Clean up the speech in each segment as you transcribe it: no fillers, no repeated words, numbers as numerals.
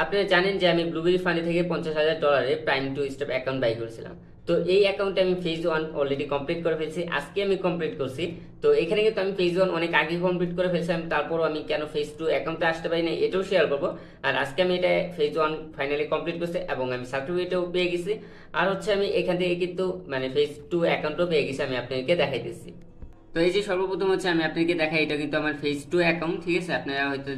আপনারা জানেন যে আমি ব্লুবেরি ফান্ডে থেকে $50,000 prime to stop account buy করেছিলাম। তো এই অ্যাকাউন্টে আমি ফেজ 1 অলরেডি কমপ্লিট করে ফেলছি, আজকে আমি কমপ্লিট করছি। তো এখানে কিন্তু আমি ফেজ 1 অনেক আগে কমপ্লিট করে ফেলছিলাম, তারপরও আমি কেন ফেজ 2 অ্যাকাউন্টে আসতে পারি না এটাও শেয়ার করবো। আর আজকে আমি এটা ফেজ 1 ফাইনালি কমপ্লিট করছি এবং আমি সার্টিফিকেটও পেয়ে গেছি। আর হচ্ছে আমি এখান থেকে কিন্তু মানে ফেজ 2 অ্যাকাউন্টও পেয়ে গেছি, আমি আপনাদেরকে দেখাইতেছি। তো এই যে সর্বপ্রথম হচ্ছে আমি আপনাকে দেখাই, এটা কিন্তু আমার ফেজ 2 অ্যাকাউন্ট, ঠিক আছে? আপনারা হয়তো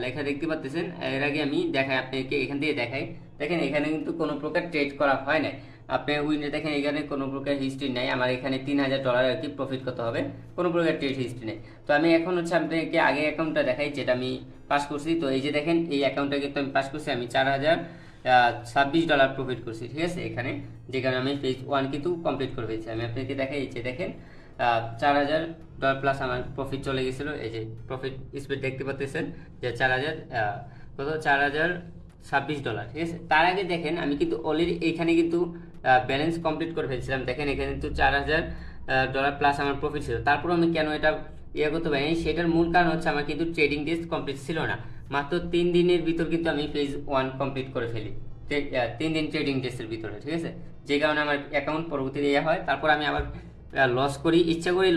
লেখা দেখতে পাচ্ছেন। এর আগে আমি দেখাই আপনাকে, এখান থেকে দেখাই। দেখেন এখানে কিন্তু কোনো প্রকার ট্রেড করা হয় না। আপনি উইন্ডো দেখেন, এখানে কোনো প্রকার হিস্ট্রি নাই। আমার এখানে $3,000 আর কি প্রফিট করতে হবে, কোনো প্রকার ট্রেড হিস্ট্রি নেই। তো আমি এখন হচ্ছে আপনাকে আগে অ্যাকাউন্টটা দেখাই যেটা আমি পাস করছি। তো এই যে দেখেন এই অ্যাকাউন্টটা কিন্তু আমি পাস করছি, আমি $4,026 প্রফিট করছি, ঠিক আছে? এখানে যে কারণে আমি ফেজ 1 কিন্তু কমপ্লিট করে ফেলছি। আমি আপনাকে দেখাই, এই যে দেখেন $4,000 প্লাস আমার প্রফিট চলে গেছিল। এই যে প্রফিট স্পিড দেখতে পাচ্ছেন যে 4,026 ডলার, ঠিক আছে? তার আগে দেখেন আমি কিন্তু অলরেডি এইখানে কিন্তু ব্যালেন্স কমপ্লিট করে ফেলছিলাম। দেখেন এখানে কিন্তু $4,000 প্লাস আমার প্রফিট ছিল, তারপর আমি কেন এটা করতে পারিনি সেটার মূল কারণ হচ্ছে আমার কিন্তু ট্রেডিং ডেজ কমপ্লিট ছিল না। মাত্র 3 দিনের ভিতর কিন্তু আমি ফেজ 1 কমপ্লিট করে ফেলি, 3 দিন ট্রেডিং ডেজের ভিতরে, ঠিক আছে? যে কারণে আমার অ্যাকাউন্ট পরবর্তীতে হয়। তারপর আমি আবার লস করি, ইচ্ছা করি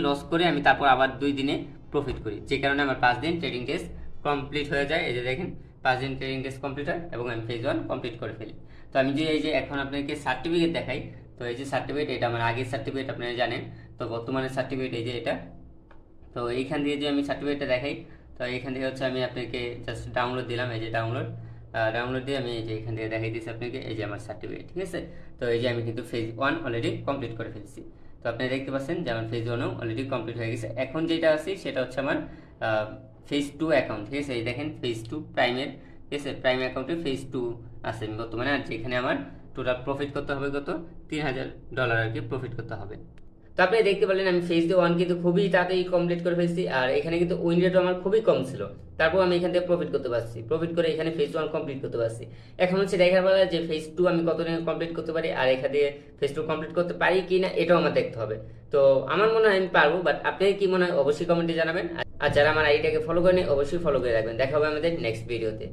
লস করে আমি তারপর আবার 2 দিনে প্রফিট করি, যে কারণে আমার 5 দিন ট্রেডিং ডেজ কমপ্লিট হয়ে যায়। এই যে দেখেন 5 দিন ট্রেডিং ডেজ কমপ্লিট হয় এবং আমি ফেজ 1 কমপ্লিট করে ফেলি। তো আমি যে এই যে এখন আপনাকে সার্টিফিকেট দেখাই, তো এই যে সার্টিফিকেট, এটা আমার আগের সার্টিফিকেট, আপনারা জানেন। তো বর্তমানে সার্টিফিকেট এই যে এটা। তো এইখান দিয়ে যে আমি সার্টিফিকেটটা দেখাই, তো এইখান থেকে হচ্ছে আমি আপনাকে জাস্ট ডাউনলোড দিলাম, এই যে ডাউনলোড দিয়ে আমি এই যে এখান থেকে দেখাই দিচ্ছি আপনাকে, এই যে আমার সার্টিফিকেট, ঠিক আছে? তো এই যে আমি কিন্তু ফেজ 1 অলরেডি কমপ্লিট করে ফেলছি। তো আপনি দেখতে পাচ্ছেন যে আমার ফেজ 1ও অলরেডি কমপ্লিট হয়ে গেছে। এখন যেটা আছে সেটা হচ্ছে আমার ফেজ 2 অ্যাকাউন্ট, ঠিক আছে? এই দেখেন ফেজ 2 প্রাইমের, ঠিক আছে? প্রাইম অ্যাকাউন্টে ফেজ 2 আছে বর্তমানে। আর যেখানে আমার টোটাল প্রফিট করতে হবে কত, $3,000 আর কি প্রফিট করতে হবে। তো আপনি দেখতে পেলেন আমি ফেজ 1 কিন্তু খুবই তাড়াতাড়ি কমপ্লিট করে ফেলছি। আর এখানে কিন্তু উইন রেট আমার খুবই কম ছিল, তারপর আমি এখান থেকে প্রফিট করতে পারছি, প্রফিট করে এখানে ফেজ 1 কমপ্লিট করতে পারছি। এখন হচ্ছে দেখার বেলা যে ফেজ 2 আমি কতদিনে কমপ্লিট করতে পারি, আর এখান থেকে ফেজ 2 কমপ্লিট করতে পারি কি না এটাও আমার দেখতে হবে। তো আমার মনে হয় আমি পারবো, বাট আপনাদের কি মনে হয় অবশ্যই কমেন্টে জানাবেন। আর যারা আমার আইডিটাকে ফলো করেনি অবশ্যই ফলো করে রাখবেন। দেখা হবে আমাদের নেক্সট ভিডিওতে।